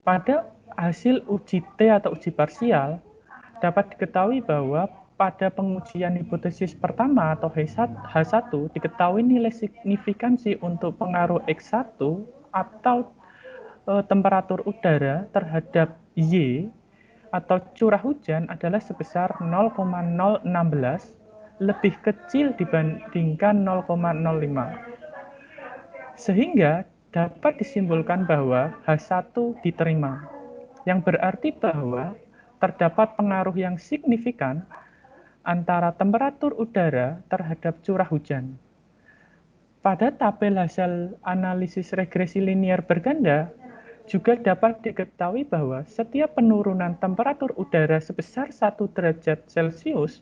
Pada hasil uji T atau uji parsial, dapat diketahui bahwa pada pengujian hipotesis pertama atau H1 diketahui nilai signifikansi untuk pengaruh X1 atau temperatur udara terhadap Y atau curah hujan adalah sebesar 0,016 lebih kecil dibandingkan 0,05. Sehingga dapat disimpulkan bahwa H1 diterima, yang berarti bahwa terdapat pengaruh yang signifikan antara temperatur udara terhadap curah hujan. Pada tabel hasil analisis regresi linear berganda, juga dapat diketahui bahwa setiap penurunan temperatur udara sebesar 1 derajat Celcius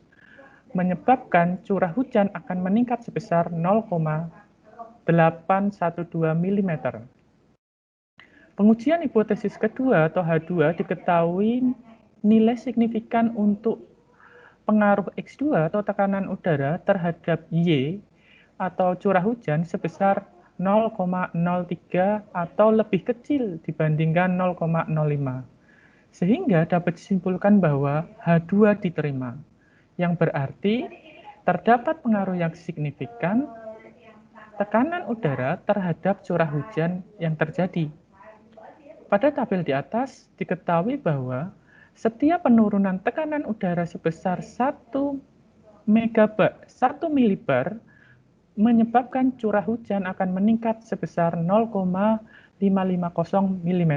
menyebabkan curah hujan akan meningkat sebesar 0,812 mm. Pengujian hipotesis kedua atau H2 diketahui nilai signifikan untuk pengaruh X2 atau tekanan udara terhadap Y atau curah hujan sebesar 0,03 atau lebih kecil dibandingkan 0,05. Sehingga dapat disimpulkan bahwa H2 diterima, yang berarti terdapat pengaruh yang signifikan tekanan udara terhadap curah hujan yang terjadi. Pada tabel di atas diketahui bahwa setiap penurunan tekanan udara sebesar 1 milibar menyebabkan curah hujan akan meningkat sebesar 0,550 mm.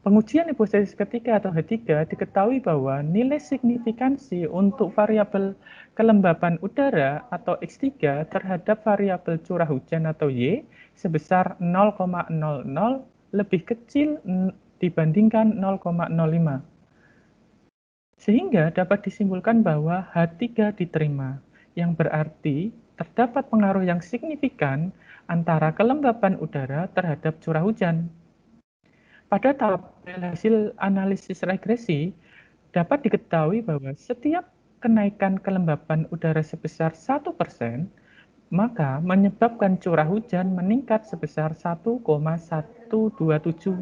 Pengujian hipotesis ketiga atau H3 diketahui bahwa nilai signifikansi untuk variabel kelembaban udara atau X3 terhadap variabel curah hujan atau Y sebesar 0,00 lebih kecil dibandingkan 0,05. Sehingga dapat disimpulkan bahwa H3 diterima, yang berarti terdapat pengaruh yang signifikan antara kelembaban udara terhadap curah hujan. Pada tabel hasil analisis regresi, dapat diketahui bahwa setiap kenaikan kelembaban udara sebesar 1%, maka menyebabkan curah hujan meningkat sebesar 1,127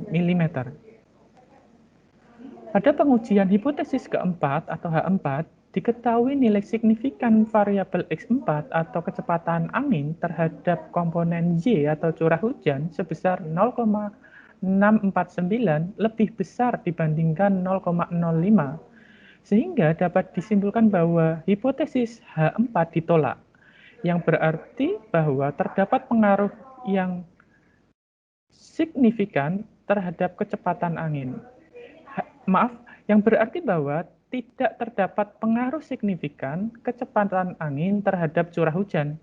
mm. Pada pengujian hipotesis keempat atau H4, diketahui nilai signifikan variabel X4 atau kecepatan angin terhadap komponen Y atau curah hujan sebesar 0,649 lebih besar dibandingkan 0,05, sehingga dapat disimpulkan bahwa hipotesis H4 ditolak, yang berarti bahwa terdapat pengaruh yang signifikan terhadap kecepatan angin. Yang berarti bahwa tidak terdapat pengaruh signifikan kecepatan angin terhadap curah hujan.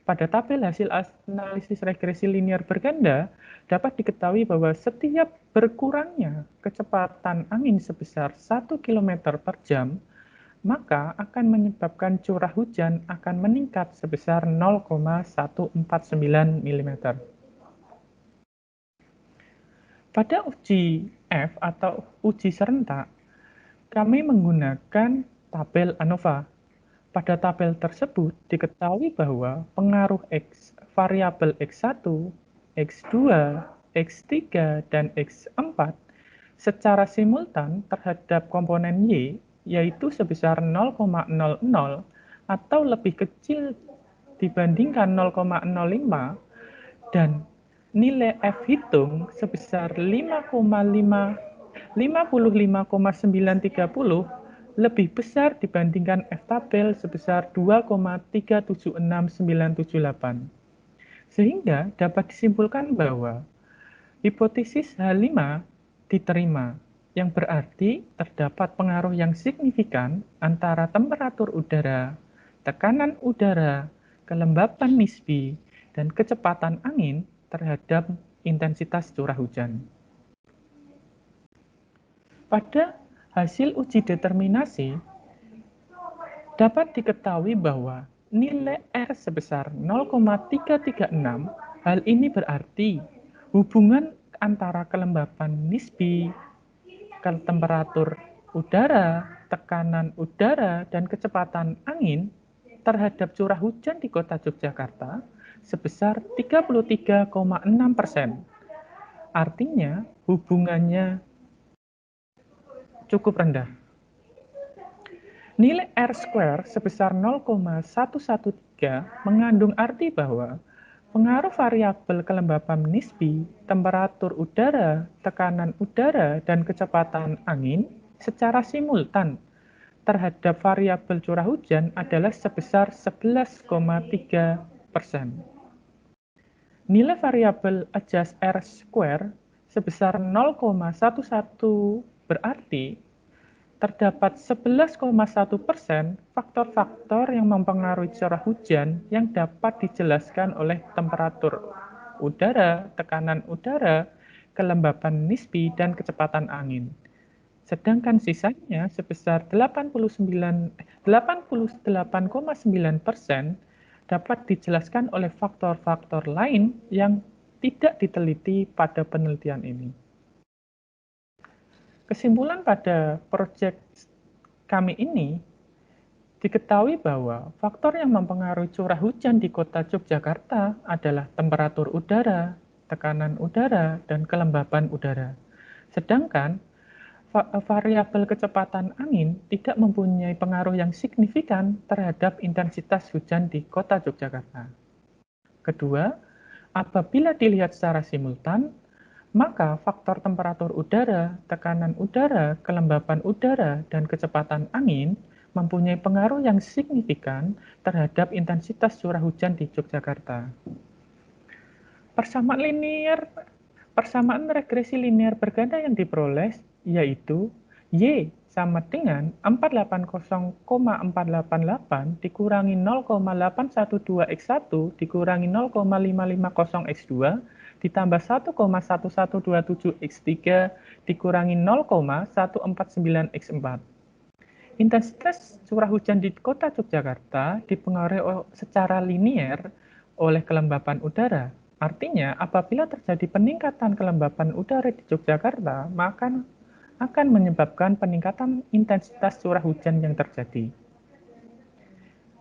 Pada tabel hasil analisis regresi linear berganda, dapat diketahui bahwa setiap berkurangnya kecepatan angin sebesar 1 km per jam, maka akan menyebabkan curah hujan akan meningkat sebesar 0,149 mm. Pada uji F atau uji serentak, kami menggunakan tabel ANOVA. Pada tabel tersebut diketahui bahwa pengaruh variabel X1, X2, X3, dan X4 secara simultan terhadap komponen Y, yaitu sebesar 0,00 atau lebih kecil dibandingkan 0,05, dan nilai F hitung sebesar 55,930 lebih besar dibandingkan F tabel sebesar 2,376978. Sehingga dapat disimpulkan bahwa hipotesis H5 diterima, yang berarti terdapat pengaruh yang signifikan antara temperatur udara, tekanan udara, kelembapan nisbi, dan kecepatan angin terhadap intensitas curah hujan. Pada hasil uji determinasi, dapat diketahui bahwa nilai R sebesar 0,336, hal ini berarti hubungan antara kelembapan nisbi, temperatur udara, tekanan udara, dan kecepatan angin terhadap curah hujan di Kota Yogyakarta sebesar 33,6%. Artinya, hubungannya cukup rendah. Nilai R² sebesar 0,113 mengandung arti bahwa pengaruh variabel kelembapan nisbi, temperatur udara, tekanan udara, dan kecepatan angin secara simultan terhadap variabel curah hujan adalah sebesar 11,3%. Nilai variabel adjust R² sebesar 0,11 berarti terdapat 11,1% faktor-faktor yang mempengaruhi curah hujan yang dapat dijelaskan oleh temperatur udara, tekanan udara, kelembapan nisbi, dan kecepatan angin. Sedangkan sisanya sebesar 88,9% dapat dijelaskan oleh faktor-faktor lain yang tidak diteliti pada penelitian ini. Kesimpulan pada proyek kami ini, diketahui bahwa faktor yang mempengaruhi curah hujan di kota Yogyakarta adalah temperatur udara, tekanan udara, dan kelembapan udara. Sedangkan variabel kecepatan angin tidak mempunyai pengaruh yang signifikan terhadap intensitas hujan di kota Yogyakarta. Kedua, apabila dilihat secara simultan, maka faktor temperatur udara, tekanan udara, kelembapan udara, dan kecepatan angin mempunyai pengaruh yang signifikan terhadap intensitas curah hujan di Yogyakarta. Persamaan regresi linear berganda yang diperoleh yaitu Y sama dengan 480,488 dikurangi 0,812x1 dikurangi 0,550x2 ditambah 1,1127x3 dikurangi 0,149x4. Intensitas curah hujan di kota Yogyakarta dipengaruhi secara linear oleh kelembapan udara. Artinya, apabila terjadi peningkatan kelembapan udara di Yogyakarta, maka akan menyebabkan peningkatan intensitas curah hujan yang terjadi.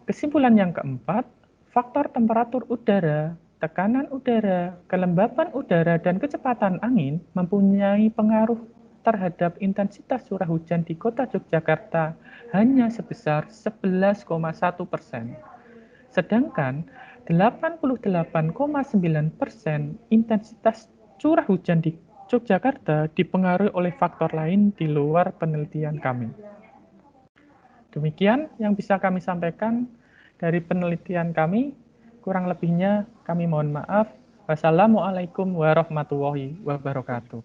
Kesimpulan yang keempat, faktor temperatur udara, tekanan udara, kelembapan udara, dan kecepatan angin mempunyai pengaruh terhadap intensitas curah hujan di kota Yogyakarta hanya sebesar 11,1%. Sedangkan 88,9% intensitas curah hujan di Yogyakarta dipengaruhi oleh faktor lain di luar penelitian kami. Demikian yang bisa kami sampaikan dari penelitian kami. Kurang lebihnya kami mohon maaf. Wassalamualaikum warahmatullahi wabarakatuh.